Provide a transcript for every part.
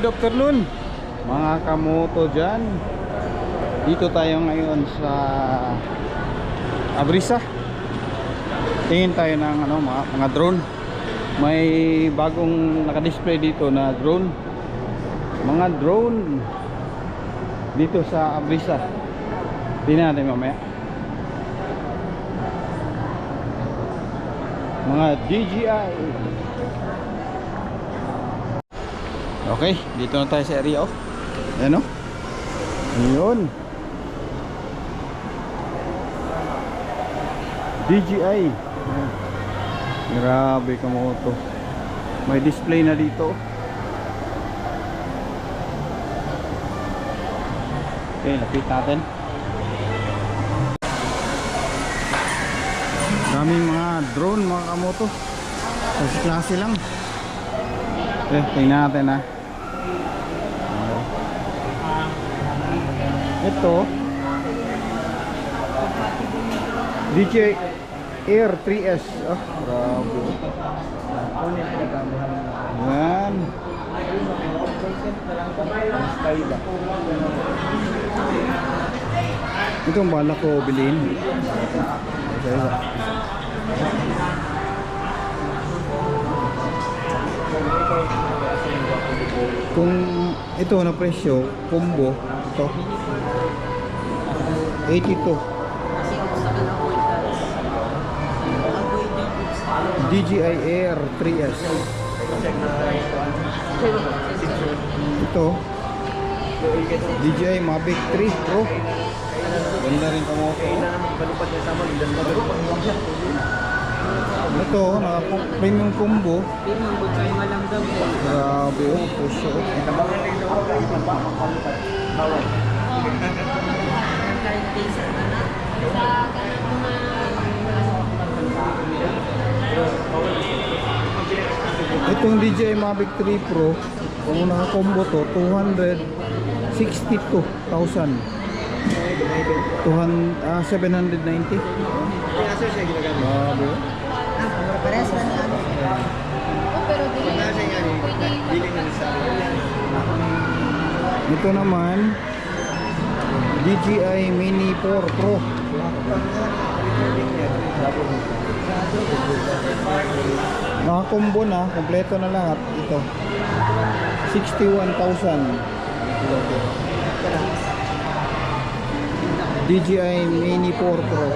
Good afternoon mga kamoto dyan. Dito tayo ngayon sa Abrisa. Tingin tayo ng mga drone. May bagong nakadisplay dito na drone. Mga drone dito sa Abrisa. Tingnan natin mamaya. Mga DJI. Okay, dito na tayo sa area. Ayan o. Ayun. DJI. Ayan. Grabe ka mo to. May display na dito. Okay, lapit natin. Daming mga drone mga kamoto. Kasi klase lang. Okay, tingnan natin ha. Ito DJI Air 3S. Oh, grabe. Yan. Itong bala ko bilhin. Kung ito na presyo combo ito 82. DJI Air 3S. Ito DJI Mavic 3 Pro. Ganda rin kamo. Ito naka premium combo. Grabe oh, puso. Itong DJI Mavic 3 Pro, kung naka-combo to, 262,000. 790. Grabe. Parehas lang na ano. Pero ito naman DJI Mini 4 Pro. Naka-combo na, kompleto na lahat. Ito 61,000. DJI Mini 4 Pro.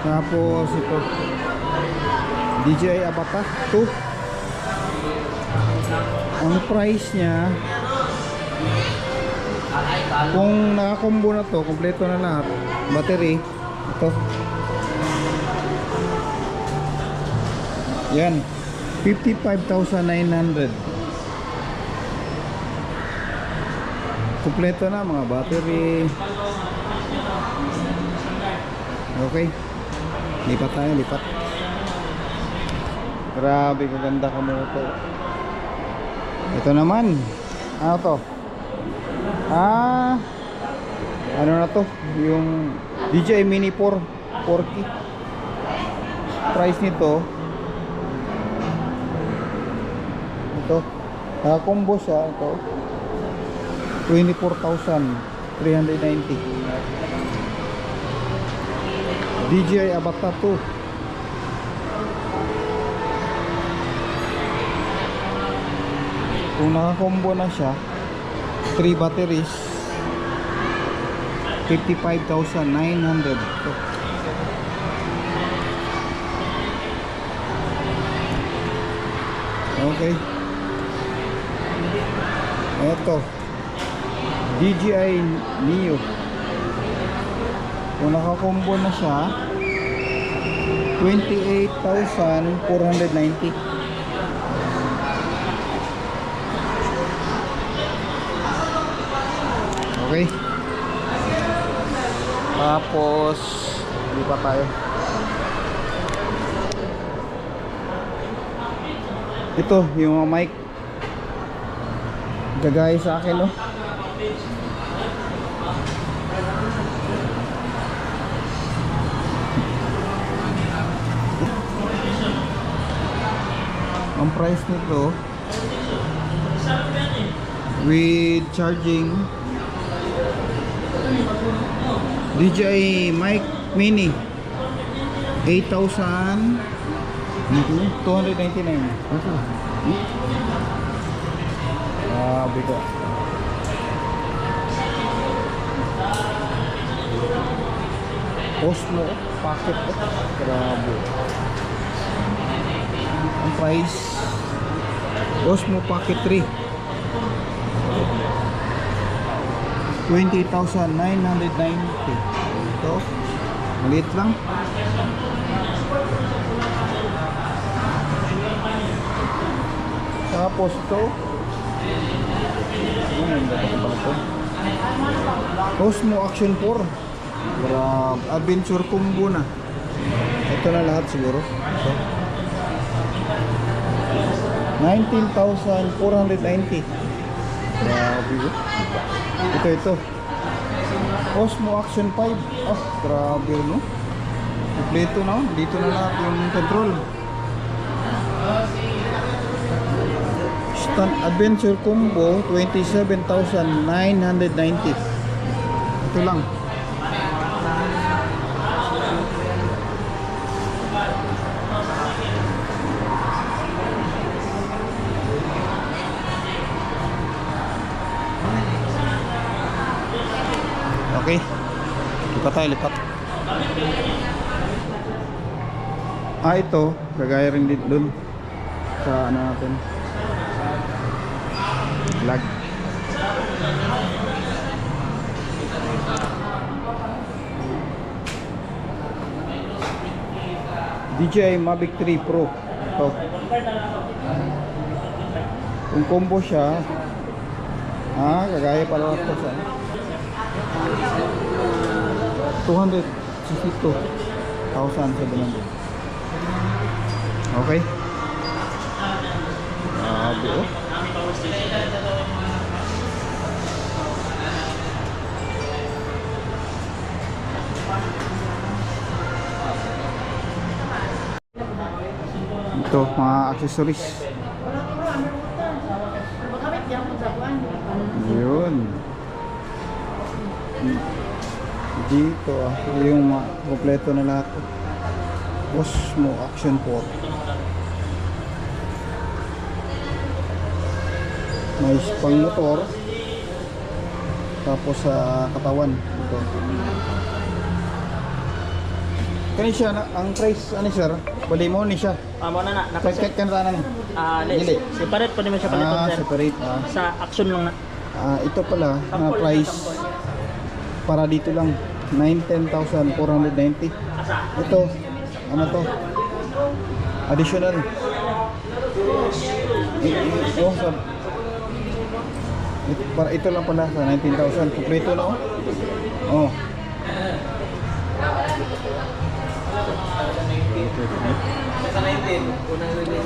Tapos ito DJI Avata 2. Ang price niya, kung naka-combo na to, kompleto na lahat, battery ito yan 55,900. kompleto na mga battery. Okay, lipat tayo, lipat. Grabe kaganda ka mo ito. Ito naman ano to, ano na to, yung DJI Mini 4 4K. Price nito ito, combo siya, ito 24,390. DJI Avata 2. Kung naka-combo na siya, 3 batteries, 55,900. Okay. Ito DJI Neo. Kung naka-combo na siya, 28,490. Okay. Tapos lipat tayo. Ito yung mic. Gagaya sa akin, no? Ang price nito with charging DJI Mic Mini 8,299. Bigo. Osmo Pocket. Grabe. Ang price Osmo Pocket 3 20,990. Ito maliit lang. Tapos ito Osmo Action 4. Adventure combo na. Ito na lahat siguro. Ito 19,490. Grabe. Ito Osmo Action 5. Grabe no. Kompleto na. Dito na lahat yung control. Stand Adventure Combo 27,990. Ito lang. Okay. Lipat tayo, lipat. Ito, kagaya rin dito dun sa ano natin. Lag. DJI Mavic 3 Pro. Ito. Kung combo siya, kagaya pala ito sa 262,700. Okay. Grabe oh. Ito, mga accessories. Yun. Dito yung kompleto na lahat. Osmo Action 4. May pang motor. Tapos sa katawan ito. Kani siya ang price ano sir? Bali mo ni siya. Mo na Kahit kantanan. Dili. Separate pa naman siya paliton sir. Separate. Sa action lang na. Ito pala na price para dito lang 19,490. Ito ano to? Additional. Ito lang pala sa 19,000. Kompleto na oh.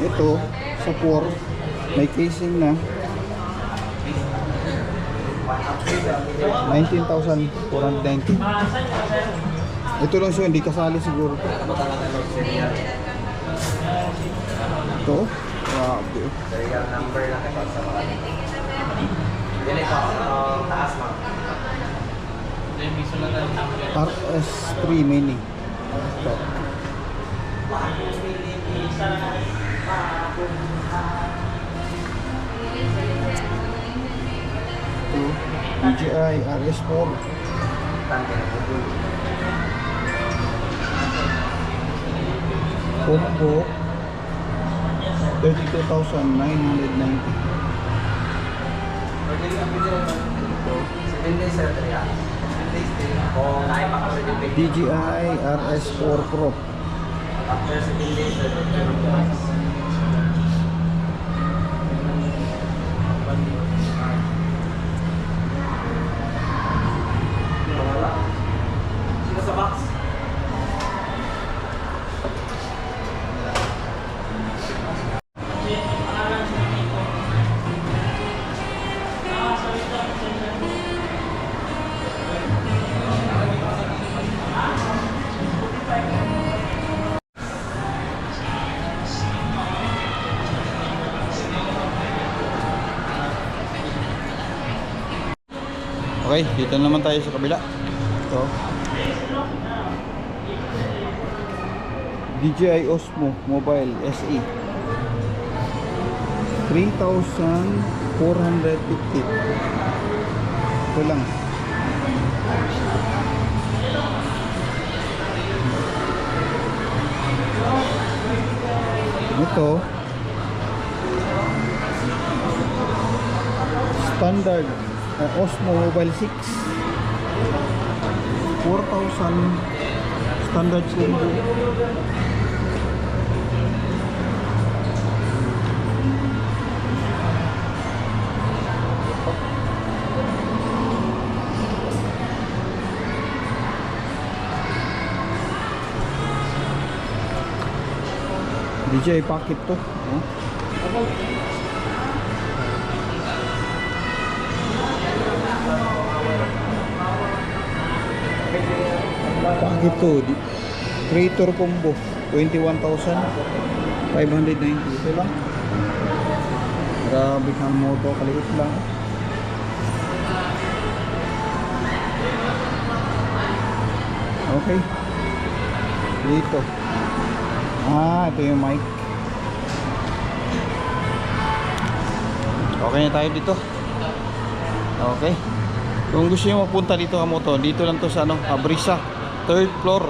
Ito sa 4 may casing na 19,490. Ito lang siya, hindi kasali siguro ito. Ito grabe. Serial number lang ito sa mga dili ko taas mo. RS3 Mini. Ito. DJI RS4 combo 32,990. DJI RS4 Pro. Sa box. Okay, dito naman tayo sa kabila. Ito. DJI Osmo Mobile SE. 3,450. Ito lang. Ito standard Osmo Mobile 6, 4,000 standard combo. DJI Pocket to, oh. Pocket to, Creator combo 21,590. Ito lang. Grabe kang moto, kaliit lang. Okay. Dito. Ito yung mic. Okay na tayo dito. Okay. Kung gusto nyo magpunta dito ang moto, dito lang to sa Abrisa, 3rd floor.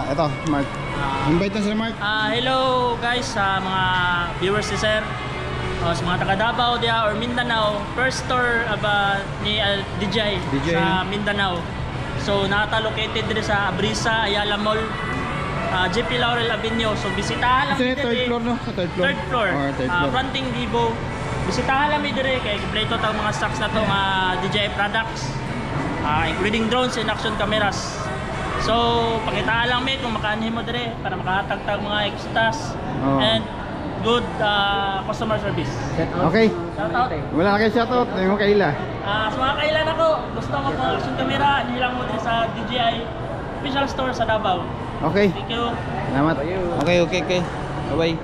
Ito, Mark. Invite na sila, Mark. Hello guys sa mga viewers ni Sir. Sa mga taga Davao dia or Mindanao, first store ni DJI sa Mindanao. So nata located dire sa Abrisa, Ayala Mall, JP Laurel Avenue. So bisitahan lang Ito third floor, no? Sa third floor. Third floor. Third floor. Fronting Vivo. Bisitahan lang mi dire kay kompleto tang mga stocks na to mga DJI products. Including drones and action cameras. So, pakitaan lang mi kung makaanhin mo dire para makahatag tag mga extras and good customer service. Okay. Shout out. Wala na kayo shoutout. May mga kaila. Sa mga kailan ako, gusto mo po action camera, nilang mo din sa DJI official store sa Davao. Okay. Thank you. Salamat. Okay. Bye-bye.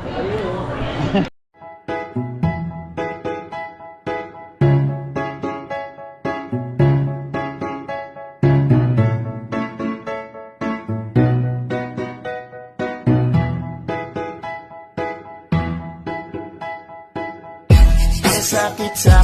Sakit sa